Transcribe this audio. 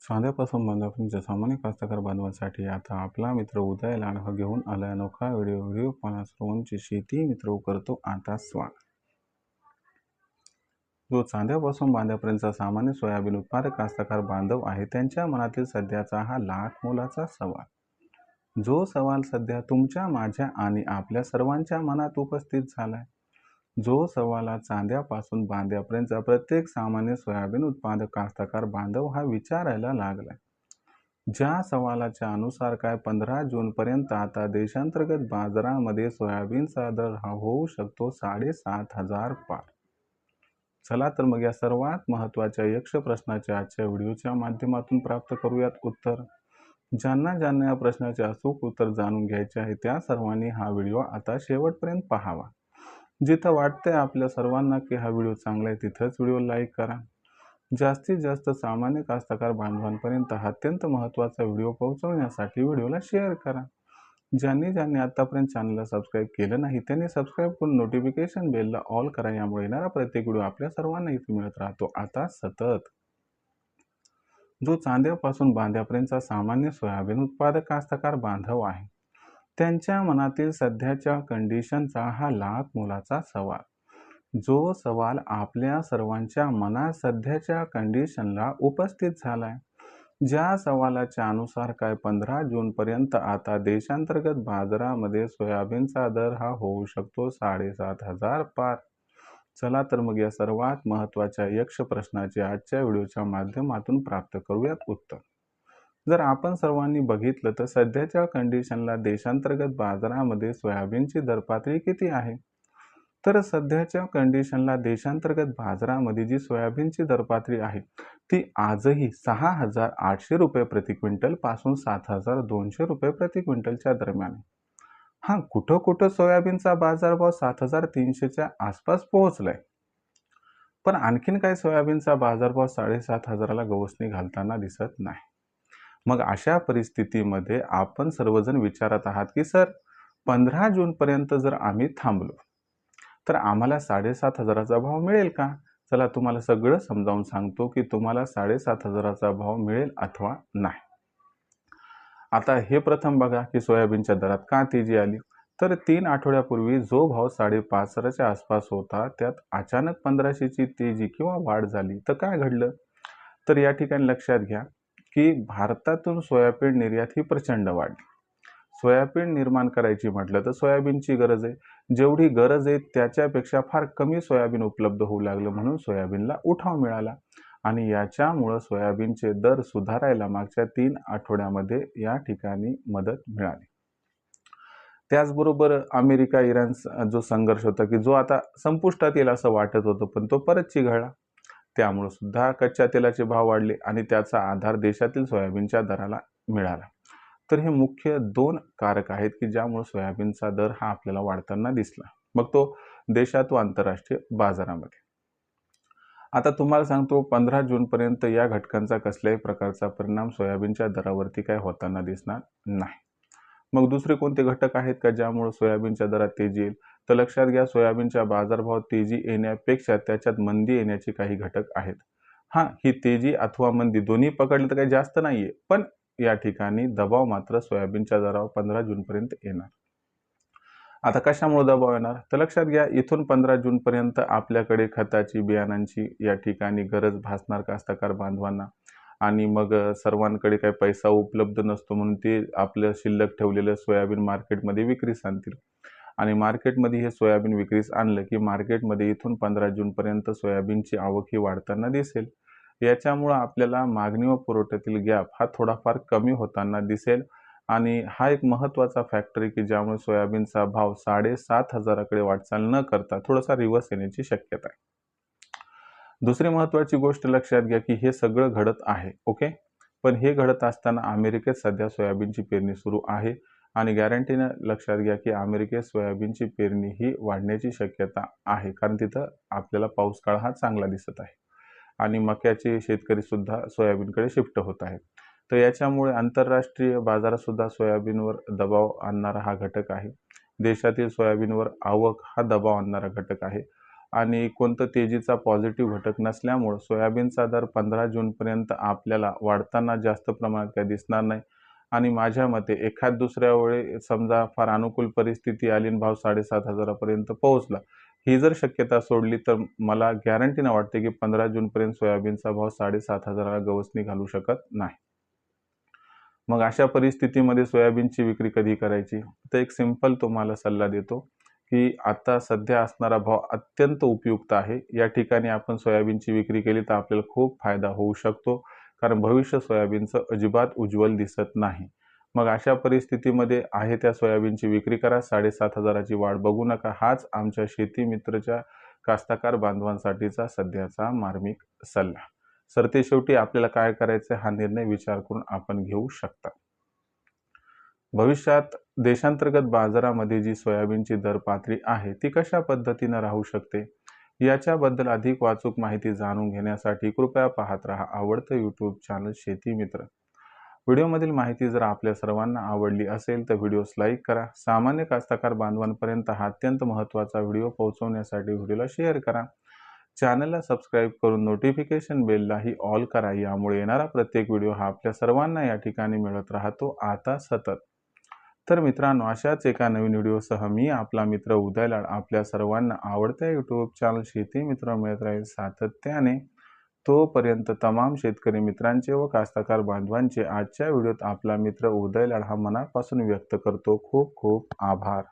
साध्यापासून बांधापर्यंत सामान्य कास्तकार बांधवांसाठी आता आपला मित्र उदय लांडहा घेऊन आलाय अनोखा व्हिडिओ पाहणा सर्वांची शेती मित्र करतो आता स्वागत। जो चांद्यापासून बांध्यापर्यंतचा सामान्य सोयाबीन उत्पादक कास्तकार बांधव आहे त्यांच्या मनातील सध्याचा हा लाख मोलाचा सवाल। जो सवाल सध्या तुमच्या, माझ्या आणि आपल्या सर्वांच्या मनात उपस्थित झालाय। जो सवाल चांद्यापासून बांध्यापर्यंतचा प्रत्येक सामान्य सोयाबीन उत्पादक कास्तकार बांधव हा विचारायला लागलाय। ज्या सवालाच्या अनुसार काय 15 जून पर्यंत आता देशांतर्गत बाजारामध्ये सोयाबीनचा दर हा होऊ शकतो 7,500 पार। चला तर मग या सर्वात महत्त्वाच्या यक्ष प्रश्नाचे आजच्या व्हिडिओच्या माध्यमातून प्राप्त करूयात उत्तर। ज्यांना या प्रश्नाचे अचूक उत्तर जाणून घ्यायचे आहे त्या सर्वांनी हा व्हिडिओ आता शेवटपर्यंत पाहावा। जिथं वाटतंय आपल्या सर्वांना की हा व्हिडिओ चांगला आहे तिथंच व्हिडिओ लाईक करा। जास्तीत जास्त सामान्य कास्तकार बांधवांपर्यंत हा अत्यंत महत्त्वाचा व्हिडिओ पोहोचवण्यासाठी व्हिडिओला शेअर करा। ज्यांनी आतापर्यंत चॅनलला सबस्क्राईब केलं नाही त्यांनी सबस्क्राईब करून नोटिफिकेशन बेलला ऑल करा। यामुळे येणारा प्रत्येक व्हिडिओ आपल्या सर्वांना इथे मिळत राहतो आता सतत। जो चांद्यापासून बांध्यापर्यंतचा सामान्य सोयाबीन उत्पादक कास्तकार बांधव आहे त्यांच्या मनातील सध्याच्या कंडिशनचा हा लाख मोलाचा सवाल। जो सवाल आपल्या सर्वांच्या मनात सध्याच्या कंडिशनला उपस्थित झालाय। ज्या सवालाच्या अनुसार काय 15 जून पर्यंत आता देशांतर्गत बाजारामध्ये सोयाबीनचा दर हा होऊ शकतो 7,500 पार। चला तर मग या सर्वात महत्त्वाच्या यक्ष प्रश्नाचे आजच्या व्हिडिओच्या माध्यमातून प्राप्त करूयात उत्तर। जर आपण सर्वांनी बघितलं तर सध्याच्या कंडिशनला देशांतर्गत बाजारामध्ये सोयाबीनची दरपातळी किती आहे? तर सध्याच्या कंडिशनला देशांतर्गत बाजारामध्ये जी सोयाबीनची दरपातळी आहे ती आजही 6,800 रुपये प्रति क्विंटल पासून 7,200 रुपये प्रति क्विंटलच्या दरम्यान आहे। हा, कुठं सोयाबीनचा बाजारभाव 7,300च्या आसपास पोहोचलाय, पण आणखीन काही सोयाबीनचा बाजारभाव 7,500ला गवसणी घालताना दिसत नाही। मग अशा परिस्थितीमध्ये आपण सर्वजण विचारत आहात की सर 15 जून पर्यंत जर आम्ही थांबलो तर आम्हाला 7,500चा भाव मिळेल का? चला तुम्हाला सगळं समजावून सांगतो की तुम्हाला 7,500चा भाव मिळेल अथवा नाही। आता हे प्रथम बघा की सोयाबीनच्या दरात का तेजी आली। तर 3 आठवड्यापूर्वी जो भाव 5,500च्या आसपास होता त्यात अचानक 1500ची तेजी किंवा वाढ झाली। तर काय घडलं? तर या ठिकाणी लक्षात घ्या की भारतातून सोयाबीन निर्यात ही प्रचंड वाढली। सोयाबीन निर्माण करायची म्हटलं तर सोयाबीनची गरज आहे। जेवढी गरज आहे त्याच्यापेक्षा फार कमी सोयाबीन उपलब्ध होऊ लागलं म्हणून सोयाबीनला उठाव मिळाला आणि याच्यामुळे सोयाबीनचे दर सुधारायला मागच्या 3 आठवड्यामध्ये या ठिकाणी मदत मिळाली। त्याचबरोबर अमेरिका इराणचा जो संघर्ष होता की जो आता संपुष्टात येईल असं वाटत होतं पण तो परत चिघळला। त्यामुळे सुद्धा कच्च्या तेलाचे भाव वाढले आणि त्याचा आधार देशातील सोयाबीनच्या दराला मिळाला। तर हे मुख्य 2 कारक आहेत की ज्यामुळे सोयाबीनचा दर हा आपल्याला वाढताना दिसला, मग तो देशात व आंतरराष्ट्रीय बाजारामध्ये। आता तुम्हाला सांगतो 15 जून पर्यंत या घटकांचा कसल्याही प्रकारचा परिणाम सोयाबीनच्या दरावरती काय होताना दिसणार नाही। मग दुसरे कोणते घटक आहेत का ज्यामुळे सोयाबीनच्या दरात तेजी येईल? तर लक्षात घ्या सोयाबीनच्या बाजारभावात तेजी येण्यापेक्षा त्याच्यात मंदी येण्याचे काही घटक आहेत। ही तेजी अथवा मंदी दोन्ही पकडले तर काही जास्त नाहीये, पण या ठिकाणी दबाव मात्र सोयाबीनच्या दरावर 15 जून पर्यंत येणार। आता कशामुळे दबाव येणार? तर लक्षात घ्या इथून 15 जून पर्यंत आपल्याकडे खताची, बियाणांची या ठिकाणी गरज भासणार कास्तकार बांधवांना आणि मग सर्वांकडे काही पैसा उपलब्ध नसतो म्हणून ते आपलं शिल्लक ठेवलेलं सोयाबीन मार्केटमध्ये विक्रीस आणतील आणि मार्केटमध्ये हे सोयाबीन विक्रीस आणलं की मार्केटमध्ये इथून 15 जून पर्यंत सोयाबीनची आवक ही वाढताना दिसेल। याच्यामुळे आपल्याला मागणी व पुरवठ्यातील गॅप हा थोडाफार कमी होताना दिसेल आणि हा एक महत्त्वाचा फॅक्टर आहे की ज्यामुळे सोयाबीनचा भाव 7,500कडे वाटचाल न करता थोडासा रिव्हर्स येण्याची शक्यता आहे। दुसरी महत्त्वाची गोष्ट लक्षात घ्या की हे सगळं घडत आहे ओके, पण हे घडत असताना अमेरिकेत सध्या सोयाबीनची पेरणी सुरू आहे आणि गॅरंटीनं लक्षात घ्या की अमेरिकेत सोयाबीनची पेरणी ही वाढण्याची शक्यता आहे कारण तिथं आपल्याला पाऊस काळ हा चांगला दिसत आहे आणि मक्याचे शेतकरी सुद्धा सोयाबीनकडे शिफ्ट होत आहेत। तर याच्यामुळे आंतरराष्ट्रीय बाजारात सुद्धा सोयाबीनवर दबाव आणणारा हा घटक आहे। देशातील सोयाबीनवर आवक हा दबाव आणणारा घटक आहे आणि कोणतं तेजीचा पॉझिटिव्ह घटक नसल्यामुळं सोयाबीनचा दर 15 जूनपर्यंत आपल्याला वाढताना जास्त प्रमाणात काही दिसणार नाही. आणि माझ्या मते एखाद दुसऱ्या वेळी समजा फार अनुकूल परिस्थिती आली आणि भाव 7,500 पर्यंत पोहोचला, ही जर शक्यता सोडली तर मला गॅरंटीनं वाटते की 15 जूनपर्यंत सोयाबीनचा भाव 7,500 ला गवसणी घालू शकत नाही. मग अशा परिस्थितीमध्ये सोयाबीनची विक्री कधी करायची? तर एक सिंपल तुम्हाला सल्ला देतो की आता सध्या असणारा भाव अत्यंत उपयुक्त आहे. या ठिकाणी आपण सोयाबीनची विक्री केली तर आपल्याला खूप फायदा होऊ शकतो. कारण भविष्य सोयाबीनचं अजिबात उज्ज्वल दिसत नाही. मग अशा परिस्थितीमध्ये आहे त्या सोयाबीनची विक्री करा. 7,500 ची वाट बघू नका. हाच आमच्या शेती मित्रच्या कास्तकार बांधवांसाठीचा सध्याचा मार्मिक सल्ला. सरतेशेवटी आपल्याला काय करायचं हा निर्णय विचार करून आपण घेऊ शकता. भविष्यात देशांतर्गत बाजारामध्ये जी सोयाबीनची दर पातळी आहे ती कशा पद्धतीनं राहू शकते, याच्याबद्दल अधिक वाचूक माहिती जाणून घेण्यासाठी कृपया पाहत रहा आवडतं यूट्यूब चॅनल शेती मित्र. व्हिडिओमधील माहिती जर आपल्या सर्वांना आवडली असेल तर व्हिडिओस लाईक करा. सामान्य कास्तकार बांधवांपर्यंत हा अत्यंत महत्त्वाचा व्हिडिओ पोहोचवण्यासाठी व्हिडिओला शेअर करा. चॅनलला सबस्क्राईब करून नोटिफिकेशन बेललाही ऑल करा. यामुळे येणारा प्रत्येक व्हिडिओ हा आपल्या सर्वांना या ठिकाणी मिळत राहतो आता सतत. तर मित्रांनो, अशाच एका नवीन व्हिडिओसह मी आपला मित्र उदयलाड आपल्या सर्वांना आवडत्या यूट्यूब चॅनल शेती मित्र मिळत राहील सातत्याने. तोपर्यंत तमाम शेतकरी मित्रांचे व कास्तकार बांधवांचे आजच्या व्हिडिओत आपला मित्र उदयलाड हा मनापासून व्यक्त करतो खूप खूप आभार.